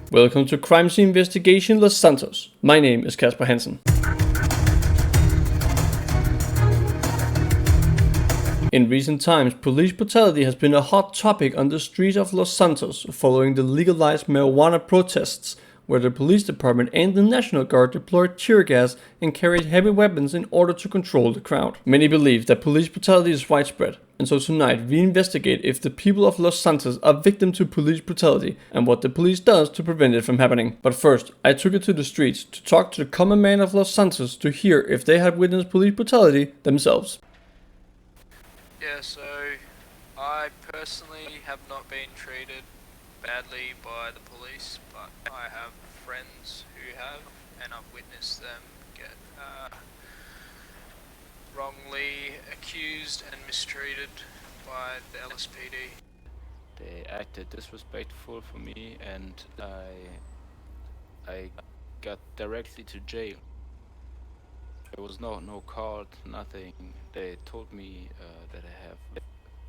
Welcome to Crime Scene Investigation Los Santos. My name is Kasper Hansen. In recent times, police brutality has been a hot topic on the streets of Los Santos following the legalized marijuana protests, where the police department and the National Guard deployed tear gas and carried heavy weapons in order to control the crowd. Many believe that police brutality is widespread, and so tonight we investigate if the people of Los Santos are victim to police brutality and what the police does to prevent it from happening. But first, I took it to the streets to talk to the common man of Los Santos to hear if they had witnessed police brutality themselves. Yeah, so I personally have not been treated badly by the police, but I have friends who have, and I've witnessed them get wrongly accused and mistreated by the LSPD. They acted disrespectful for me, and I got directly to jail. There was no card, nothing. They told me that I have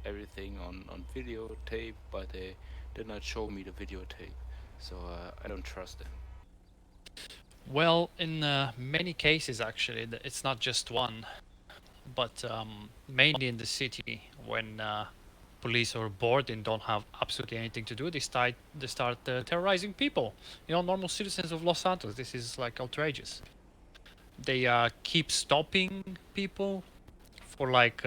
everything on videotape, but they did not show me the videotape, so I don't trust them. Well, in many cases actually, it's not just one, but mainly in the city, when police are bored and don't have absolutely anything to do, they start terrorizing people. You know, normal citizens of Los Santos. This is like outrageous. They keep stopping people for like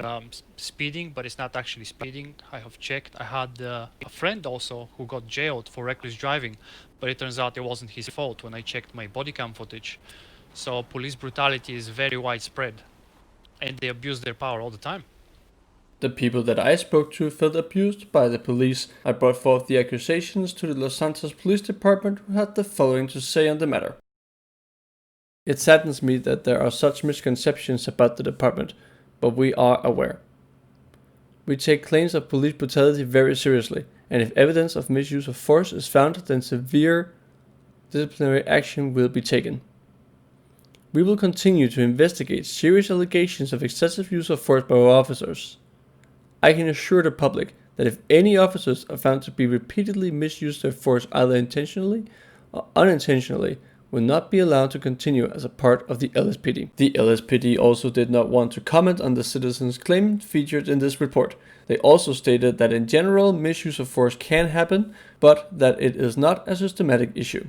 speeding, but it's not actually speeding. I have checked. I had a friend also who got jailed for reckless driving, but it turns out it wasn't his fault when I checked my body cam footage. So police brutality is very widespread, and they abuse their power all the time. The people that I spoke to felt abused by the police. I brought forth the accusations to the Los Santos Police Department, who had the following to say on the matter. It saddens me that there are such misconceptions about the department, but we are aware. We take claims of police brutality very seriously, and if evidence of misuse of force is found, then severe disciplinary action will be taken. We will continue to investigate serious allegations of excessive use of force by our officers. I can assure the public that if any officers are found to be repeatedly misuse their force either intentionally or unintentionally, will not be allowed to continue as a part of the LSPD. The LSPD also did not want to comment on the citizens' claim featured in this report. They also stated that in general misuse of force can happen, but that it is not a systematic issue.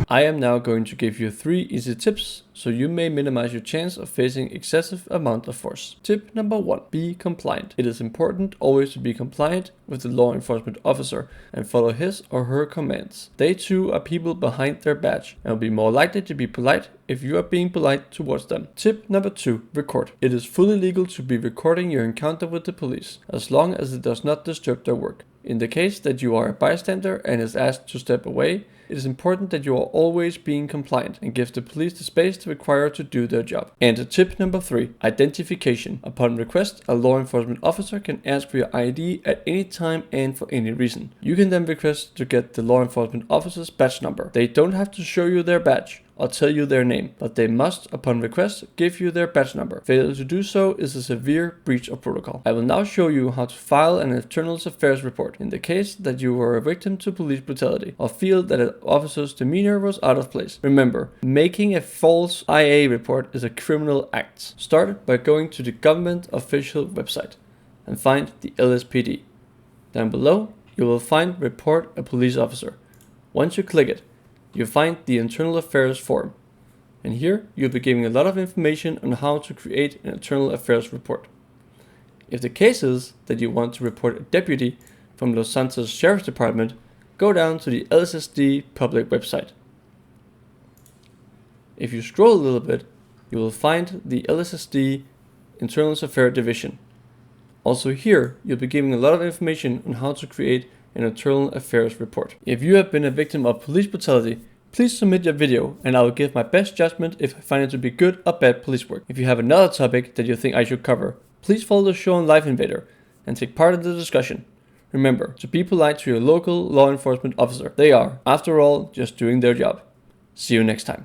I am now going to give you 3 easy tips so you may minimize your chance of facing excessive amount of force. Tip number 1. Be compliant. It is important always to be compliant with the law enforcement officer and follow his or her commands. They too are people behind their badge and will be more likely to be polite if you are being polite towards them. Tip number 2. Record. It is fully legal to be recording your encounter with the police as long as it does not disturb their work. In the case that you are a bystander and is asked to step away, it is important that you are always being compliant and give the police the space required to do their job. And tip number 3, identification. Upon request, a law enforcement officer can ask for your ID at any time and for any reason. You can then request to get the law enforcement officer's badge number. They don't have to show you their badge or tell you their name, but they must, upon request, give you their badge number. Failure to do so is a severe breach of protocol. I will now show you how to file an internal affairs report in the case that you were a victim to police brutality or feel that an officer's demeanor was out of place. Remember, making a false IA report is a criminal act. Start by going to the government official website and find the LSPD. Down below, you will find Report a Police Officer. Once you click it, you'll find the Internal Affairs form, and here you'll be giving a lot of information on how to create an Internal Affairs report. If the case is that you want to report a deputy from Los Santos Sheriff's Department, go down to the LSSD public website. If you scroll a little bit, you will find the LSSD Internal Affairs Division. Also here, you'll be giving a lot of information on how to create an Internal Affairs report. If you have been a victim of police brutality, please submit your video and I will give my best judgment if I find it to be good or bad police work. If you have another topic that you think I should cover, please follow the show on Live Invader and take part in the discussion. Remember to be polite to your local law enforcement officer. They are, after all, just doing their job. See you next time.